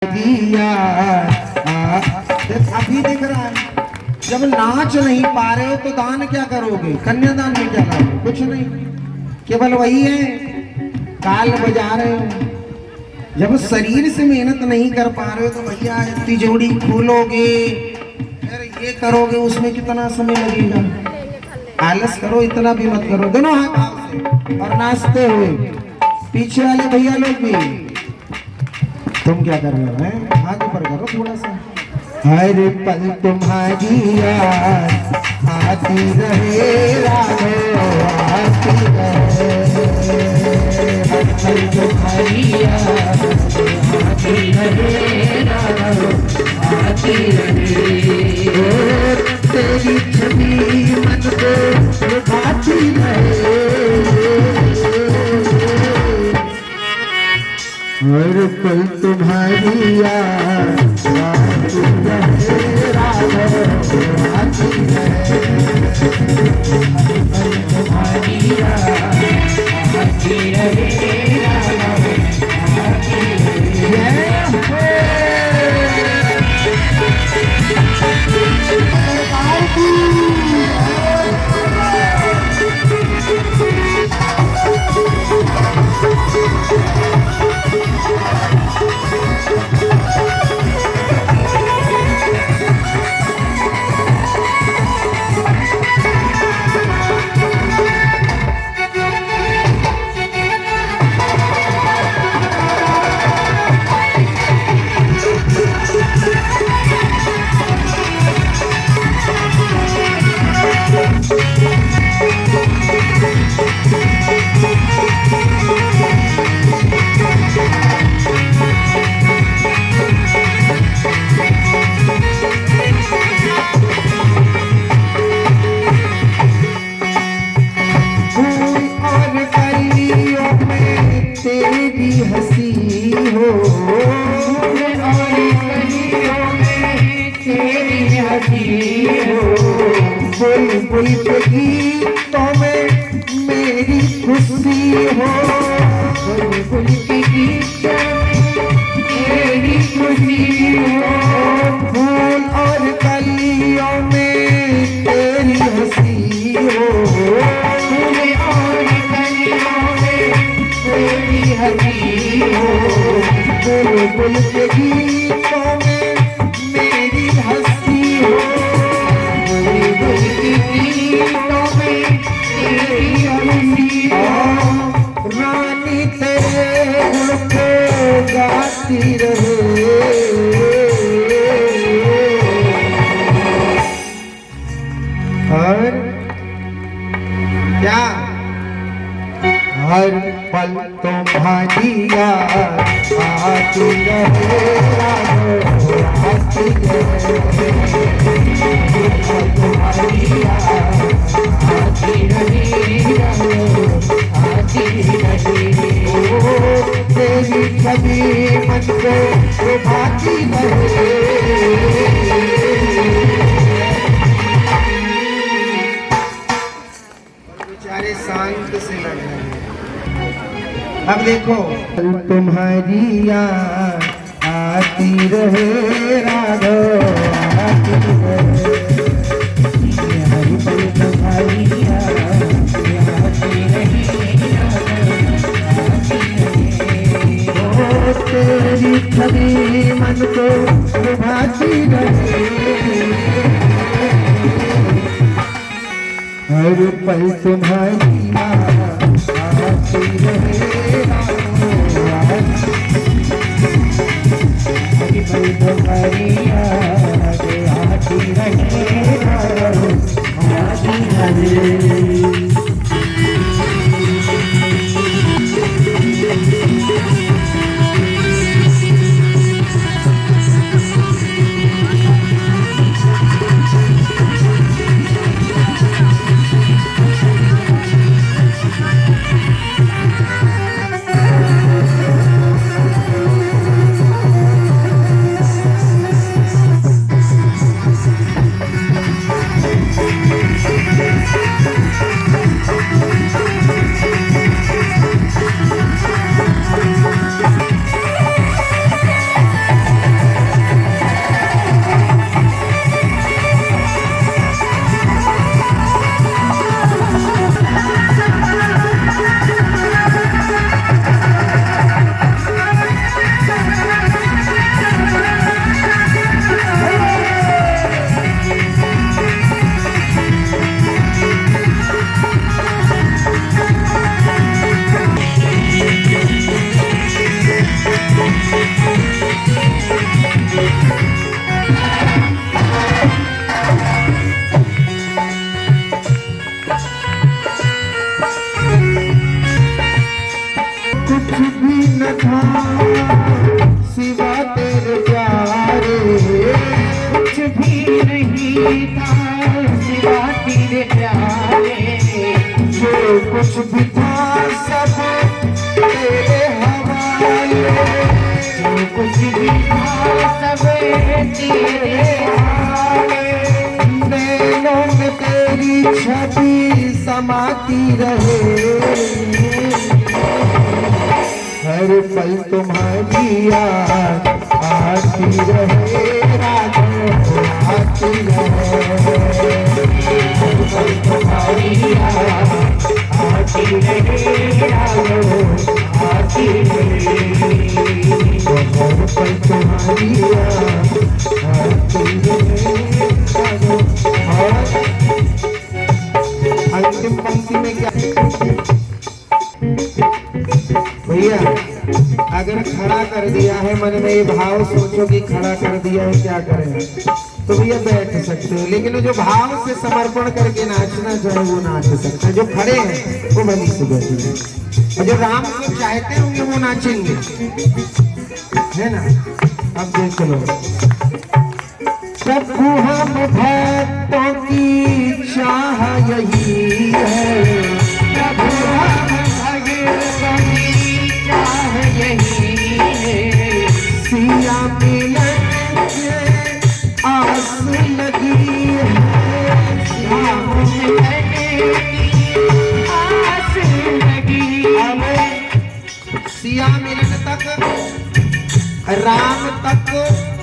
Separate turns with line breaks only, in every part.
दिया अभी दिख रहा है। जब नाच नहीं पा रहे हो तो दान क्या करोगे? कन्यादान में क्या करोगे? कुछ नहीं, केवल वही है ताल बजा रहे हो। जब शरीर से मेहनत नहीं कर पा रहे हो तो भैया तिजोरी खोलोगे, फिर ये करोगे, उसमें कितना समय लगेगा। आलस करो, इतना भी मत करो। दोनों हाथ भाव से और नाचते हुए। पीछे वाले भैया लोग भी, तुम क्या कर रहे हो? हैं हाथ ऊपर करो थोड़ा सा। हर पल तुम्हारी याद आती रहे राघो, आती रहे। हर पल तुम्हारी याद आती रहे राघो, आती रहे। तेरी छवि मन को लुभाती रहे। हर पल तुम्हारी याद आती रहे राघो, आती रहे। हर पल तुम्हारी याद आती रहे राघो, आती रहे। तेरी हंसी हो और कलियों में तेरी हंसी हो। बुलबुल के गीतों में मेरी खुशी हो। बुलबुल के गीतों में मेरी खुशी हो। फूल और कलियों में तेरी हंसी हो। फूल और कलियों में तेरी हंसी हो। बुलबुल के गीतों में मेरी हंसी हो। बुलबुल के गीतों में तेरी हंसी हो। रानी तेरे गुण को गाती रहे। और क्या हर पल तुम्हारी याद आती रहे राघो, आती रहे। हर पल तुम्हारी याद आती रहे राघो, आती रहे। ओ तेरी छवि मन को लुभाती रहे। बेचारे शांत से लग रहे हैं। अब देखो, तुम्हारी याद आती रहे राघो, आती रहे। हर पल तुम्हारी याद आती रहे राघो, आती रहे। ओ तेरी छवि मन को लुभाती रहे। हर पल तुम्हारी याद आती रहे राघो, हर पल तुम्हारी याद आती रहे राघो, आती रहे। मेरे प्यारे,
कुछ भी नहीं था सिवा तेरे प्यारे,
जो कुछ भी था सब तेरे हवाले,
जो कुछ भी था सब तेरे हवाले।
नैनों में तेरी छवि समाती रहे, हर पल तुम्हारी याद आती रहे, राधो आती रहे,
हर पल तुम्हारी याद आती रहे, राधो आती रहे,
हर पल तुम्हारी याद आती रहे, राधो। और अंतिम पंक्ति में क्या भैया, अगर खड़ा कर दिया है मन में ये भाव, सोचो कि खड़ा कर दिया है क्या करें, तो भैया बैठ सकते हो, लेकिन जो भाव से समर्पण करके नाचना चाहे वो नाच सकते हैं। जो खड़े हैं वो भली से बैठे हैं, और जो राम को चाहते होंगे वो नाचेंगे, है ना। अब देख लो, प्रभु हम भक्तों की चाह यही है,
प्रभु हम भक्तों की चाह यही है,
सिया मिलन के आस लगी है,
राम मिलन की आस लगी है।
सिया मिलन तक, राम तक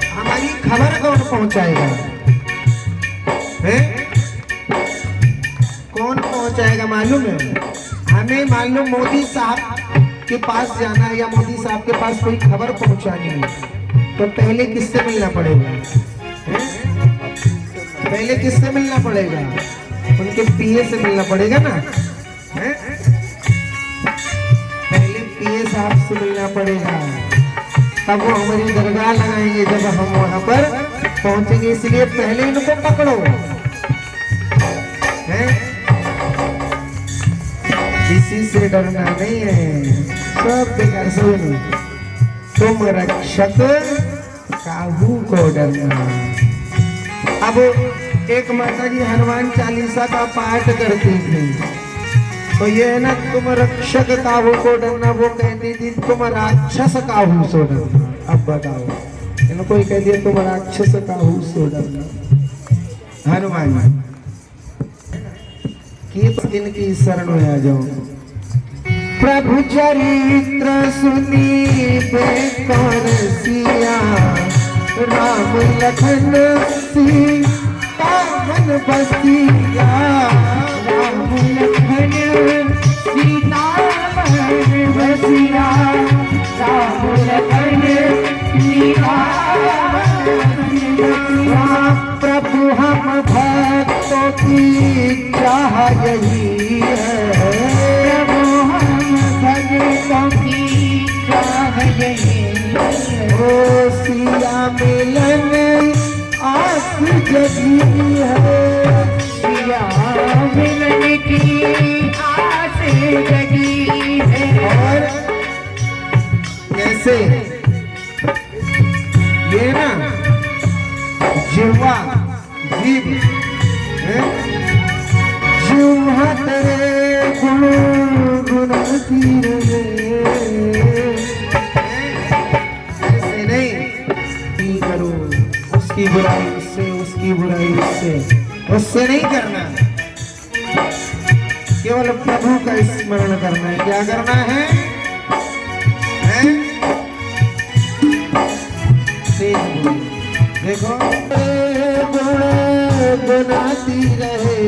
हमारी खबर कौन पहुंचाएगा, है कौन पहुंचाएगा मालूम है? हमें मालूम मोदी साहब के पास जाना है या मोदी साहब के पास कोई खबर पहुंचानी है, तो पहले किससे मिलना पड़ेगा, है? पहले किससे मिलना पड़ेगा? उनके पीए से मिलना पड़ेगा ना, है? पहले पीए साहब से मिलना पड़ेगा, तब वो हमारी दरगाह लगाएंगे जब हम वहां पर पहुंचेंगे, इसलिए पहले इनको पकड़ो, है? किसी से डरना नहीं है, सब बेकार सुन, तुम रक्षक काहू को डरना। अब एक माता जी हनुमान चालीसा का पाठ करती थी, तो ये है ना, तुम रक्षक काहू को डरना, वो कहती थी तुम राक्षस काहू सो डरना। अब बताओ, इनको ही कह दिया तुम राक्षस काहू सो डरना। हनुमान इनकी शरण में आ जाओ। प्रभु चरित्र सुनी बेकौन सिया, राम लखन सीता मन बसिया,
राम लखन सीता मन बसिया, राम लखन सीता मन बसिया।
प्रभु हम भक्तों की चाह यही है,
प्रभु हम भक्तों की चाह यही है,
ओ सिया मिलन आस जगी है,
सिया मिलन की आस जगी है।
और कैसे ये ना जिह्वा जीभ है, जिह्वा तेरे गुण गुनाती रहे, ऐसे नहीं कि करो उसकी बुराई उससे, उसकी बुराई उससे, उससे नहीं करना, केवल प्रभु का स्मरण करना है। क्या करना है, हैं? देखो गुण गुनाती रहे,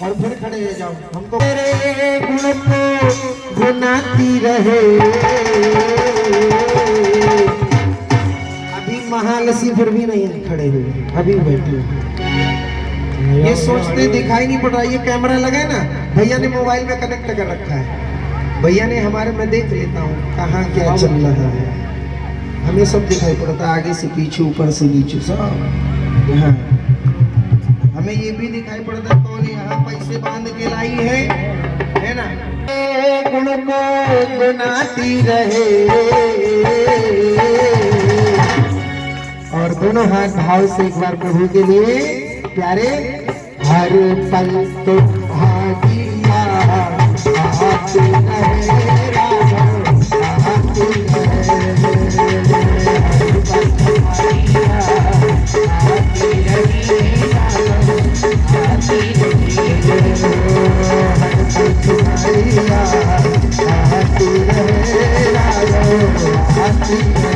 और फिर खड़े हो जाओ, हमको तेरे गुण को गुनाती रहे। अभी महालसी फिर भी नहीं खड़े हुए, अभी बैठे। ये सोचते दिखाई नहीं पड़ रहा, ये कैमरा लगा है ना, भैया ने मोबाइल में कनेक्ट कर रखा है, भैया ने हमारे, मैं देख लेता हूँ कहाँ क्या चल रहा है, हमें सब दिखाई पड़ता, आगे से पीछे, ऊपर से नीचे सब यहाँ। हमें ये भी दिखाई पड़ता कौन यहाँ पैसे बांध के लाई है ना, गुण को गुनाती रहे और दोनों हाथ भाव से एक बार प्रभु के लिए प्यारे हर पल तो भागिया आते रहे राघव आते रहे हर पल तुम्हारिया आती रही राघव आती रही हर पल तुम्हारिया आती रहे राघव आती